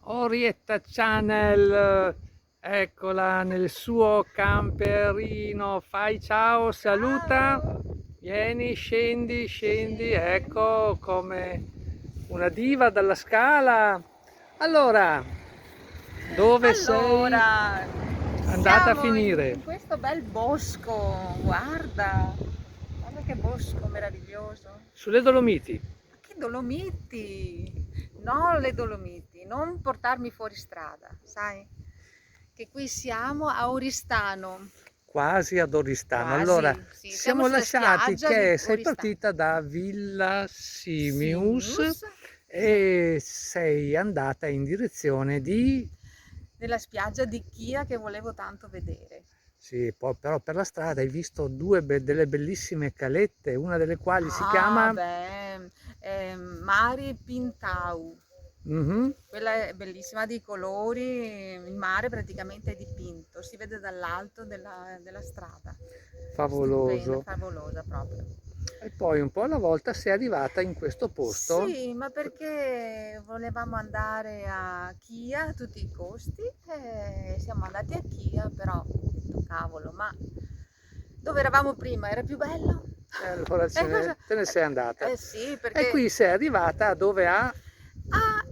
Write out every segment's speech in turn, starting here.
Orietta Channel, eccola nel suo camperino. Fai ciao, saluta. Ciao! Vieni, scendi, scendi, Scendi. ecco come una diva dalla scala. Allora, dove sei Allora, andata a siamo finire? in questo bel bosco, guarda, guarda che bosco meraviglioso. Sulle Dolomiti. Ma che Dolomiti! No, le Dolomiti, non portarmi fuori strada, sai? Che qui siamo a Oristano, Quasi ad Oristano. Allora, quasi, sì, siamo siamo sulla lasciati spiaggia di che sei Oristano. partita da Villa Simius Simius, e sei andata in direzione di... nella spiaggia di Chia che volevo tanto vedere. Sì, poi però per la strada hai visto delle bellissime calette, una delle quali si Ah, chiama... beh, Mari Pintau. Mhm, Quella è bellissima di colori, il mare praticamente è dipinto, si vede dall'alto della strada. Stupenda, favoloso. favolosa proprio. E poi un po' alla volta sei arrivata in questo posto. Sì, ma perché volevamo andare a Chia a tutti i costi e siamo andati a Chia, però ho detto cavolo, ma dove eravamo prima era più bello? E allora E cosa? te ne sei andata. Sì, E perché qui sei arrivata dove ha... a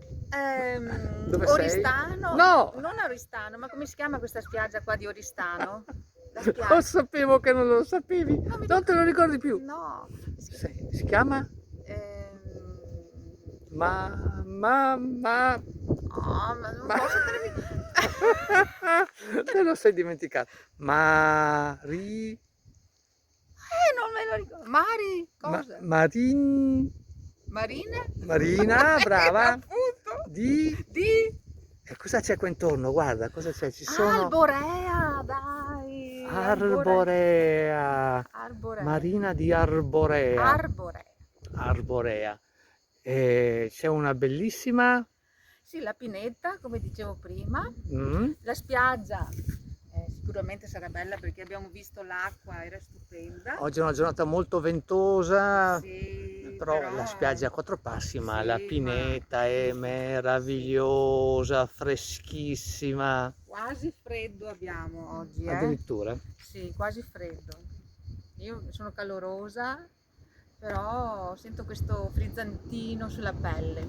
Dove sei? Oristano, No! non a Oristano, ma come si chiama questa spiaggia qua di Oristano? La Lo spiaggia. sapevo che non lo sapevi, No, mi non te dico, lo ricordi più. no, Si chiama? ehm, Ma, ma, ma, ma non ma... posso tenermi. Te lo sei dimenticato. Non me lo ricordo. Mari, cosa? Marin, Marina? Marina, brava. Appunto. Di... Di E cosa c'è qua intorno? Guarda, cosa c'è? Ci sono Alborea, dai, Alborea. Arborea, Arborea. Marina di Arborea, Arborea. Arborea. E c'è una bellissima... Sì, la pineta, come dicevo prima, mm, la spiaggia sicuramente sarà bella perché abbiamo visto l'acqua, era stupenda. oggi è una giornata molto ventosa, Sì, però la però spiaggia è a quattro passi, ma la sì, ma pineta è sì, meravigliosa, freschissima, quasi freddo abbiamo oggi, eh? addirittura. Sì, quasi freddo. Io sono calorosa, però sento questo frizzantino sulla pelle.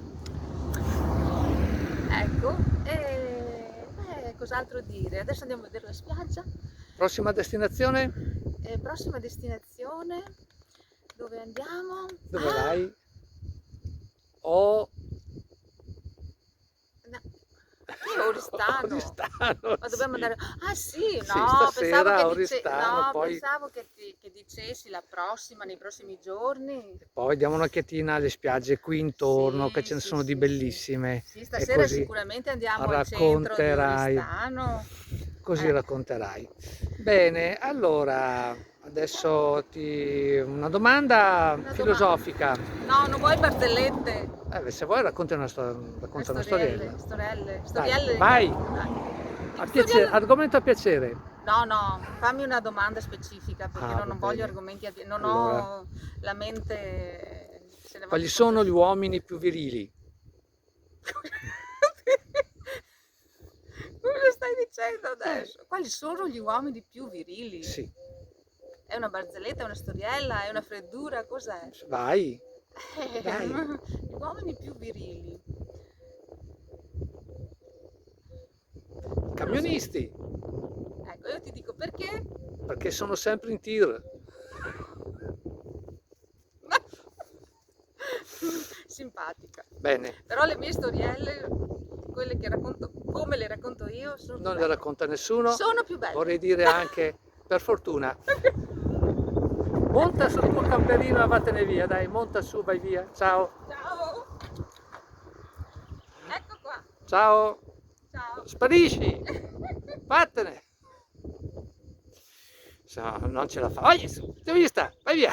Ecco, e cos'altro dire? Adesso andiamo a vedere la spiaggia. Prossima destinazione? Prossima destinazione, dove andiamo? Dove Ah, vai? O no, che Oristano. Oristano, Ma dobbiamo sì. andare. Ah sì, Sì, no, stasera a Oristano, no, poi, pensavo che dicessi la prossima, nei prossimi giorni. poi diamo un'occhiatina alle spiagge qui intorno, che Sì, ce ne sì, sono di sì, sì. bellissime, Sì, e stasera così sicuramente andiamo al centro di racconterai. Oristano. Così Eh, racconterai. Bene, allora adesso una domanda una domanda. filosofica. No, non vuoi barzellette? Se vuoi racconta una storiella. Dai, vai, Dai. Che a piacere, storielle? argomento a piacere. No, no, fammi una domanda specifica perché Ah, va non voglio bene. argomenti, non Allora, ho la mente, se ne va quali tutto sono gli così. uomini più virili? Cosa stai dicendo Eh, adesso? Quali sono gli uomini più virili? sì, È una barzelletta, è una storiella, è una freddura, cos'è? vai, dai. Gli uomini più virili. Non lo so. Camionisti, Ecco, io ti dico perché. perché sono sempre in tir. Simpatica. Bene, Però le mie storielle, quelle che racconto, come le racconto io, sono più non le belle. racconta nessuno. Sono più belle. Vorrei dire anche, per fortuna. Monta sul tuo camperino e vattene via, dai, monta su, vai via. Ciao, Ciao! Ecco qua. ciao, Ciao. sparisci, vattene. Non ce la fa. Vai, dove sta? Vai via.